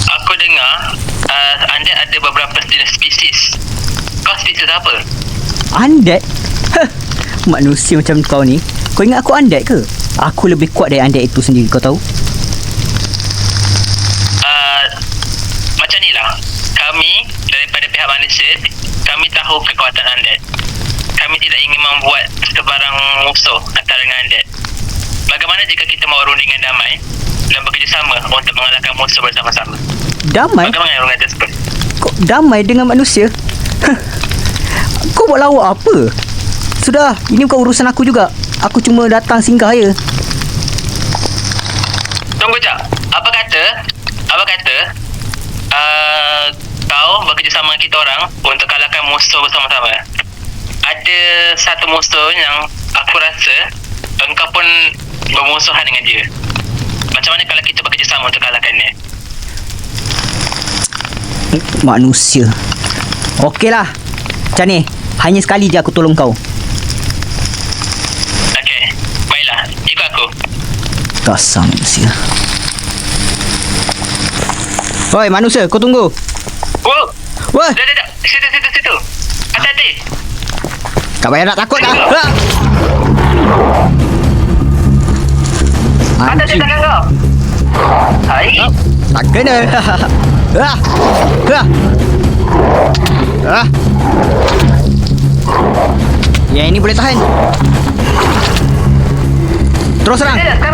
Aku dengar Undead ada beberapa jenis spesies. Kau spesies apa? Undead? Manusia macam kau ni, kau ingat aku undead ke? Aku lebih kuat dari undead itu sendiri, kau tahu? Macam ni lah. Kami daripada pihak manusia, kami tahu kekuatan undead. Kami tidak ingin membuat sebarang musuh antara dengan undead. Bagaimana jika kita mau rundingan damai dan bekerjasama untuk mengalahkan musuh bersama-sama? Damai? Bagaimana yang orang tersebut? Kau damai dengan manusia? Kau buat lawak apa? Sudah, ini bukan urusan aku juga. Aku cuma datang singgah je. Tunggu jap. Apa kata kau bekerjasama dengan kita orang untuk kalahkan musuh bersama-sama. Ada satu musuh yang aku rasa engkau pun bermusuhan dengan dia. Macam mana kalau kita bekerjasama untuk kalahkannya? Manusia. Okeylah. Macam ni, hanya sekali je aku tolong kau. Okey, baiklah. Ikut aku. Kasar manusia. Oi, manusia, kau tunggu. Wow. Wah, Dah. Situ. Hati-hati. tak payah nak takut dah. Hati-hati Anjing. tangan kau. Hai. Tak kena. Yang ini boleh tahan. Terus serang. Sekarang.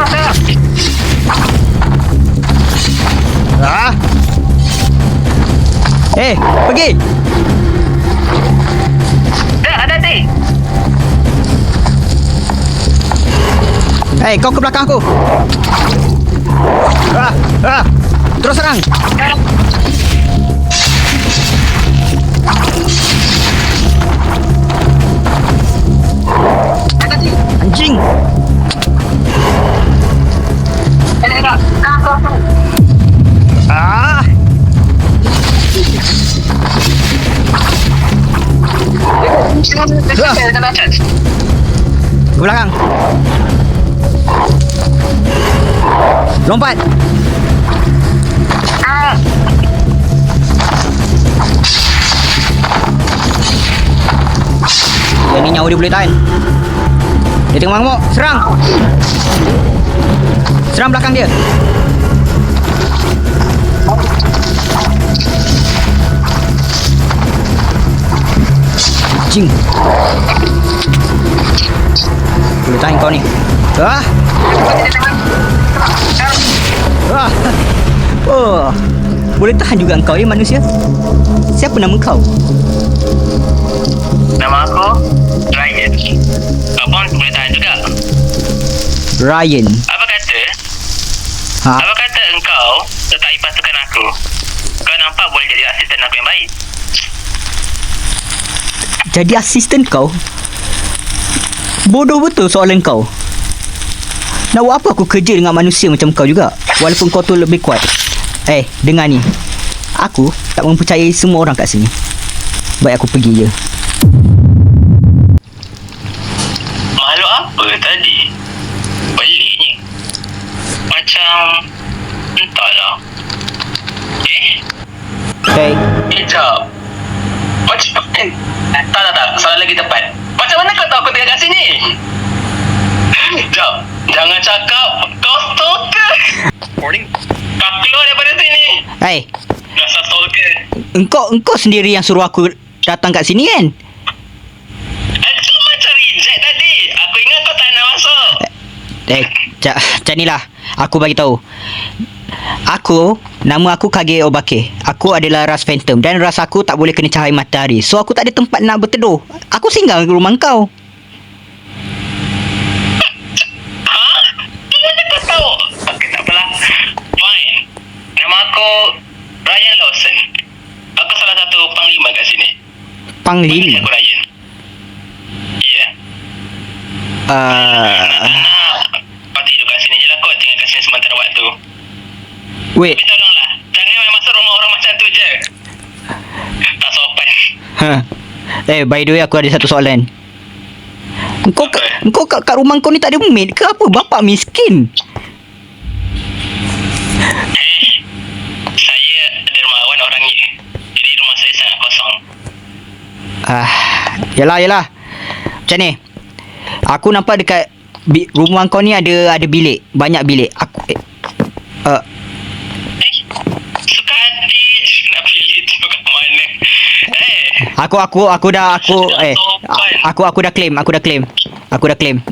Pergi. Dah, hati-hati. Kau ke belakang aku. Terus serang. Anjing. Ke belakang. Lompat. Yang ni nyawa dia boleh tahan. Dia tengah mengamuk. Serang. Serang belakang dia. Anjing. Boleh tahan kau ni. Boleh tahan juga engkau ya manusia. Siapa nama kau? Nama aku Ryan. Kau pun boleh tahan juga. Ryan. Apa kata engkau sertai pasukan aku? Kau nampak boleh jadi asisten aku yang baik. Jadi asisten kau? Bodoh betul soalan kau. Nak buat apa aku kerja dengan manusia macam kau juga? Walaupun kau tu lebih kuat. Dengar ni. Aku tak mempercayai semua orang kat sini. Baik aku pergi je. Makhluk apa tadi? Peliknya. Macam entahlah. Kejap. Macam tak. Salah lagi tepat. Macam mana kau tahu aku tinggal kat sini? Jap. Jangan cakap kau stalker. Kau keluar daripada sini. Dasar stalker. Engkau sendiri yang suruh aku datang kat sini kan? Kau macam reject tadi. Aku ingat kau tak nak masuk. Macam ni lah. Aku bagi tahu. Nama aku Kage Obake. Aku adalah ras Phantom dan ras aku tak boleh kena cahaya matahari. So aku tak ada tempat nak berteduh. Aku singgah ke rumah kau. Mana kau tahu? Okay, tak apalah. Fine. Nama aku Ryan Lawson. Aku salah satu panglima kat sini. Panglima? Aku Ryan. Ya. Kau tidur kat sini je lah kot. Tinggal kat sini sementara waktu. Wait. Tapi tolonglah. Jangan main masuk rumah orang macam tu je. Tak sopan. By the way aku ada satu soalan. Engkau kat rumah kau ni tak ada maid ke apa? Bapak miskin. Yalah. Macam ni. Aku nampak dekat rumah kau ni ada bilik. Banyak bilik. Suka hati je nak pilih tu kat mana. Aku dah claim.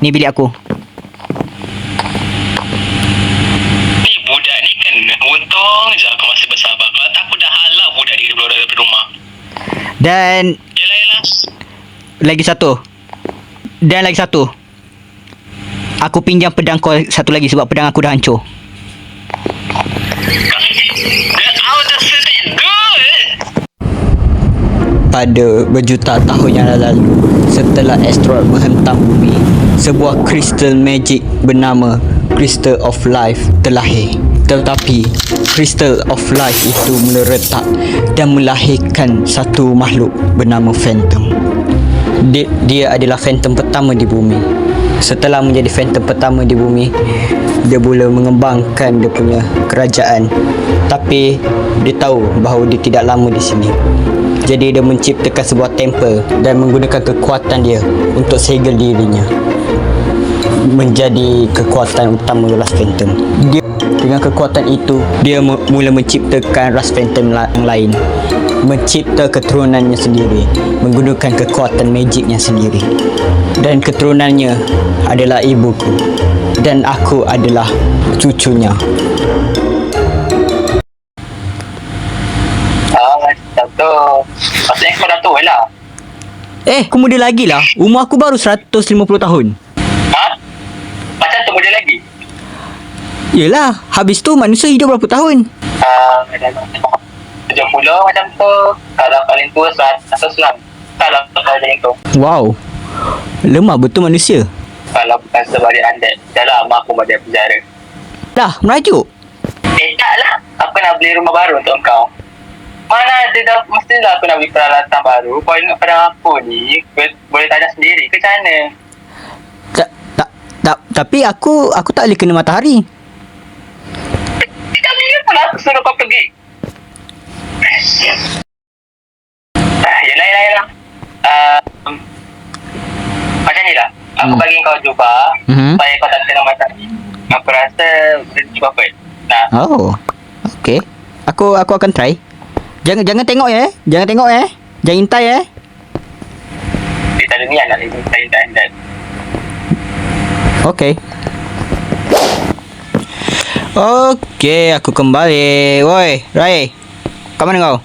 Ni bilik aku. Ni budak ni kan untung je aku masih bersabar. Kalau tak aku dah halau budak ni keluar dari rumah. Dan Yelah. lagi satu. Aku pinjam pedang kau satu lagi sebab pedang aku dah hancur. Pada berjuta tahun yang lalu, setelah asteroid menghentam bumi, sebuah kristal magic bernama Crystal of Life terlahir. Tetapi Crystal of Life itu meleretak dan melahirkan satu makhluk bernama Phantom. Dia adalah Phantom pertama di bumi. Setelah menjadi Phantom pertama di bumi, dia boleh mengembangkan dia punya kerajaan. Tapi dia tahu bahawa dia tidak lama di sini. Jadi dia menciptakan sebuah temple dan menggunakan kekuatan dia untuk segel dirinya menjadi kekuatan utama ras Phantom. Dengan kekuatan itu, dia mula menciptakan ras Phantom yang lain, mencipta keturunannya sendiri menggunakan kekuatan magicnya sendiri. Dan keturunannya adalah ibuku dan aku adalah cucunya. Macam tu. Maksudnya kau dah tua lah. Aku muda lagi lah. Umur aku baru 150 tahun. Macam tu muda lagi. Yelah, habis tu manusia hidup berapa tahun? 70 macam tu. Kalau paling tua 100 lah. Kalau macam tu. Wow, lemah betul manusia. Kalau bukan sebab dia undead, dah lama aku pada penjara. Dah, merajuk. Tak lah. Aku nak beli rumah baru untuk kau. Mana ada dah, mestilah aku nak beli peralatan baru. Kau ingat pada aku ni, boleh tanya sendiri ke macam mana? Tapi aku tak boleh kena matahari. Tak boleh pula aku suruh kau pergi. Yelah. Macam ni lah. Aku bagi kau jubah supaya kau tak kena matahari. Aku rasa boleh cuba apa. Nah. Oh, okay. Aku akan try. Jangan tengok ya. Jangan intai ya. Kita ada niat nak intai dan. Okay, aku kembali. Woi, Rai. Kat mana kau?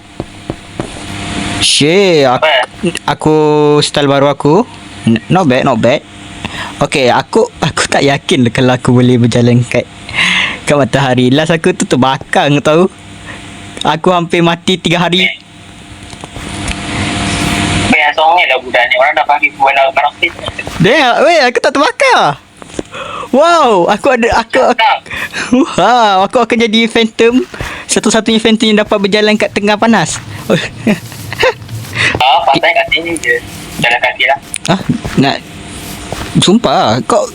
Aku style baru aku. Not bad. Okay, aku tak yakin kalau aku boleh berjalan kat matahari. Last aku tu terbakar tahu. Aku hampir mati 3 hari. Yang songnya dah budak ni. Orang dah bagi buat karakter. Weh, aku tak terbakar. Wow, aku akan jadi Phantom. Satu-satunya Phantom yang dapat berjalan kat tengah panas. Pasal kat sini je. Jalan kaki lah. Nak sumpah kau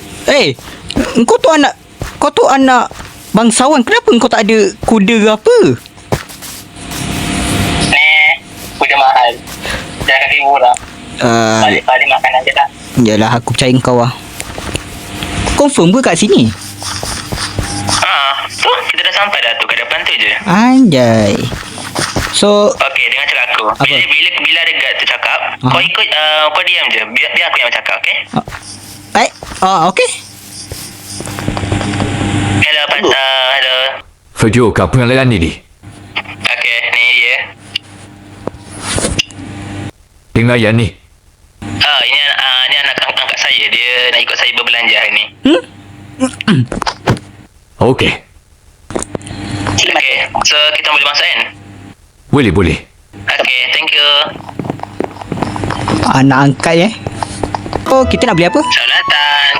tu anak bangsawan. Kenapa kau tak ada kuda ke apa? Kuda mahal. Jalan kaki murah. Balik makanan je tak. Yalah, aku percaya kau lah. Confirm ke kat sini? Tu kita dah sampai dah tu. Kat depan tu je. Anjay. So okay, dengar cakap aku. Bila ada guard tu cakap, kau ikut, kau diam je. Biar aku yang cakap, okay? Okay. Hello, hello. 非洲搞不要来你里， Okay, ni dia. dengar yang ni. Ini anak angkat saya. Dia nak ikut saya berbelanja hari ni. Okey, Okay, so kita boleh masuk kan? boleh. Okay, thank you. Anak angkat Oh, kita nak beli apa? Selamat datang.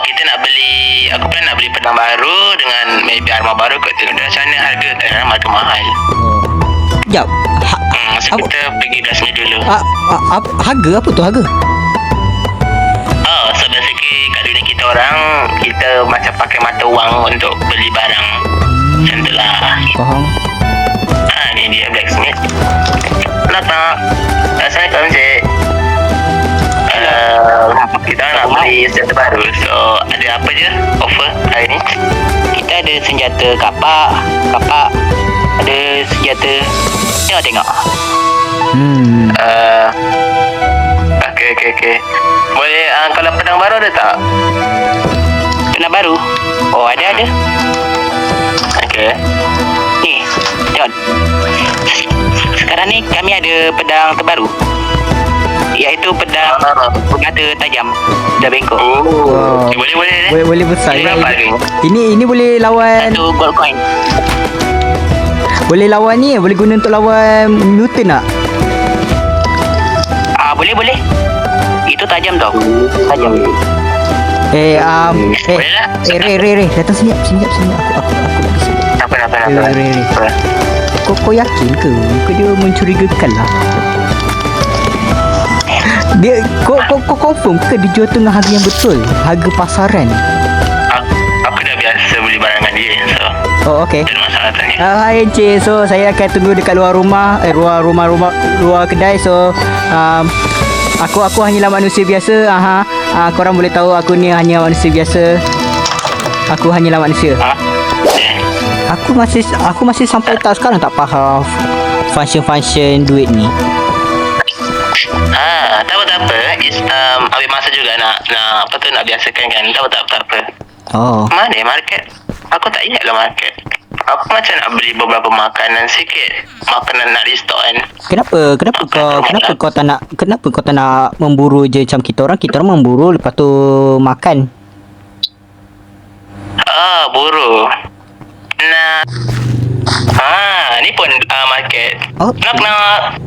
Kita nak beli, aku plan nak beli pedang baru dengan maybe armor baru kot tu. Dah sana harga kat dalam harga mahal. Sekejap. So kita pergi dah sini dulu. Harga apa tu harga? So basically kat dunia kita orang, kita macam pakai mata wang untuk beli barang. Macam tu lah. Faham. Ni dia blacksmith. Nak tak? Assalamualaikum Encik. Kita nak beli senjata baru. So ada apa je offer hari ni? Kita ada senjata kapak. Ada senjata. Tengok. Okey. Boleh kalau pedang baru ada tak? Pedang baru? Oh, ada. Okey. Ni, tengok. Sekarang ni kami ada pedang terbaru. Iaitu pedang bermata tajam. Dah bengkok. Oh. Boleh. Boleh besar. Ini berapa harganya? Ini boleh lawan. Satu gold coin. Boleh lawan ni, boleh guna untuk lawan mutant tak? Boleh. Itu tajam tau. Tajam. Ray, datang sini. Aku Apa? Ray. Kau yakin ke? Dia mencurigakan lah. Dia kau confirm ke dia jual tengah harga yang betul? Harga pasaran. Aku dah biasa beli barangan dia. So Oh, okey. tak ada masalah tanya. Hai Encik. So saya akan tunggu dekat luar rumah, luar kedai. So aku hanyalah manusia biasa. Korang boleh tahu aku ni hanya manusia biasa. Aku hanyalah manusia. Aku masih sampai sekarang tak faham function duit ni. Tak apa. Ambil masa juga nak nak biasakan kan. Tak apa. Oh. Mana market? Aku tak ingat lah market. Aku macam nak beli beberapa makanan sikit. Makanan nak restock kan. Kenapa kau tak nak memburu je macam kita orang memburu lepas tu makan. Buru. Nah. Ni pun market. Oh. Knock.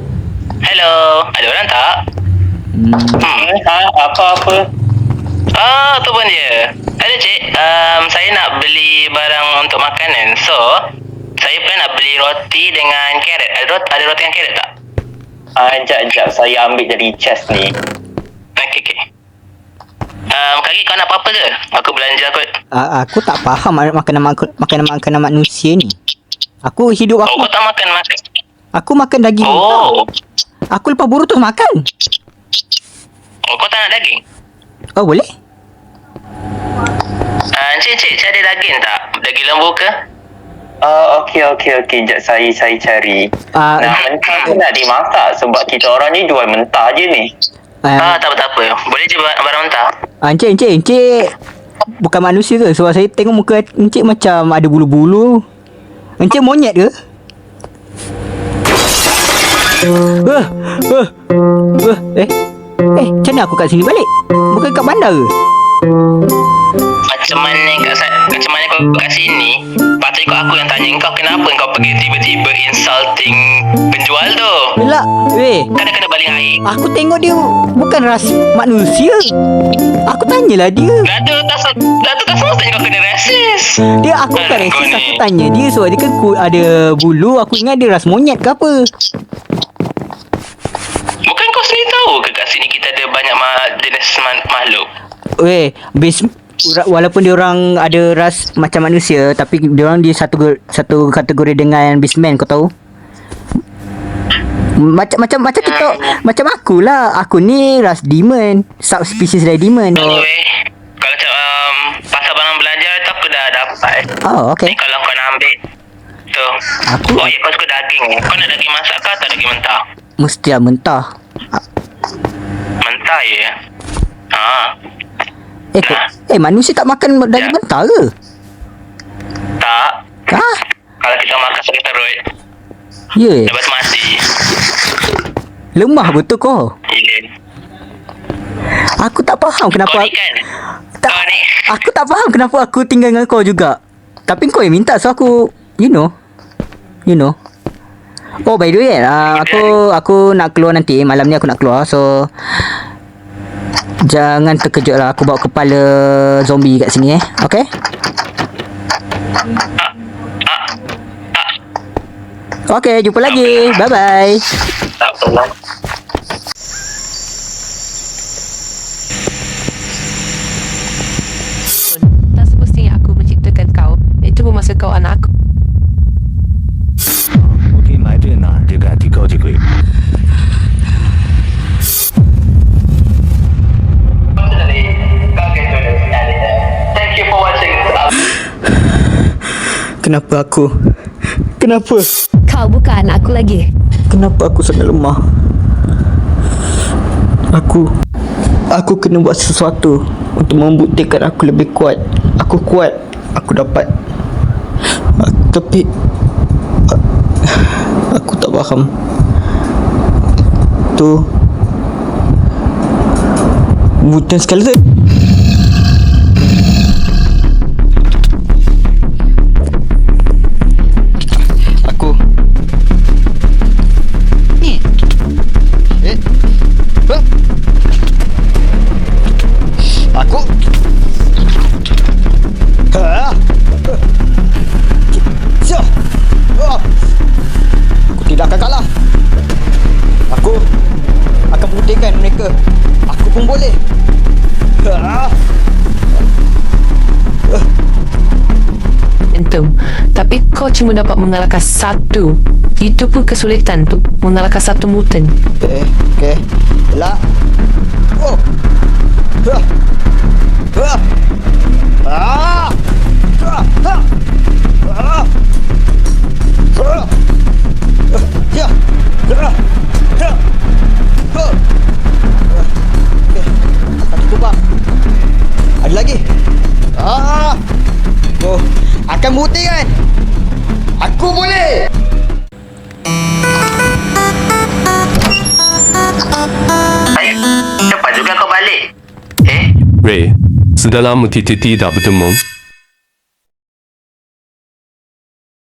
Hello. Ada orang tak? Apa? Tu pun dia. Ada cik. Saya nak beli barang untuk makanan. So, saya plan nak beli roti dengan carrot. Ada roti dengan carrot tak? Sekejap. Saya ambil dari chest ni. Okey. Kaki kau nak apa-apa ke? Aku belanja kot. Aku tak faham makanan manusia ni. Aku hidup aku. Kau tak makan makan? Aku makan daging. Aku lepas buru tu makan. Kau tak nak daging? Oh, boleh? Encik, ada daging tak? Daging lembu ke? Okey. Sekejap saya cari. Mentah pun nak dimasak sebab kita orang ni jual mentah je ni. Tak apa. Boleh je barang mentah. Encik bukan manusia ke? Sebab saya tengok muka encik macam ada bulu-bulu. Encik monyet ke? Macam mana aku kat sini balik? Bukan kat bandar ke? Macam mana kau kat sini? Patut ikut aku yang tanya kau kenapa kau pergi tiba-tiba insulting penjual tu. Belak. Kena baling air. Aku tengok dia bukan ras manusia. Aku tanyalah dia. Dato' tak semestinya kau kena rasis. Aku bukan racist. Aku tanya dia sebab dia kan ada bulu. Aku ingat dia ras monyet ke apa. Bukan kau sendiri tahu ke kat sini kita ada banyak jenis makhluk? Walaupun dia orang ada ras macam manusia, tapi dia orang di satu kategori dengan beastman, kau tahu? Macam kita, macam akulah. Aku ni ras demon, subspecies dari demon. Anyway, kalau macam pasal barang belajar tu aku dah dapat. Oh, okey. Ni kalau kau nak ambil tu. Kau suka daging. Kau nak daging masak ke atau daging mentah? Mestilah mentah. Mentah ya? Manusia tak makan daging mentah ke? Tak. Kalau kita makan sakit perut. Lepas mati. Lemah betul kau. Ya. Aku tak faham kenapa. Kau ni kan? Aku tak faham kenapa aku tinggal dengan kau juga. Tapi kau yang minta, so aku you know. Oh, by the way, aku nak keluar nanti. Malam ni aku nak keluar. So jangan terkejut lah. Aku bawa kepala zombie kat sini Okay? Okay, jumpa lagi. Bye-bye. Tak apa. Tak semestinya aku menciptakan kau. Itu pun masa kau anak aku. 我给你买这个呢，这个提高这个。Kenapa aku? Kenapa? Kau bukan anak aku lagi. Kenapa aku sangat lemah? Aku kena buat sesuatu untuk membuktikan aku lebih kuat. Aku kuat. Aku dapat. Tapi aku tak faham. Tu mutant skeleton. Aku ni. Aku Aku tidak akan kalah. Aku akan buktikan mereka. Aku pun boleh. Momentum. Tapi kau cuma dapat mengalahkan satu. Itu pun kesulitan untuk mengalahkan satu mutant. Okay. Elak. Oh. Ada lagi. Oh, akan buktikan. Aku boleh. Cepat juga kau balik. Ray, sudah lama kita tidak bertemu.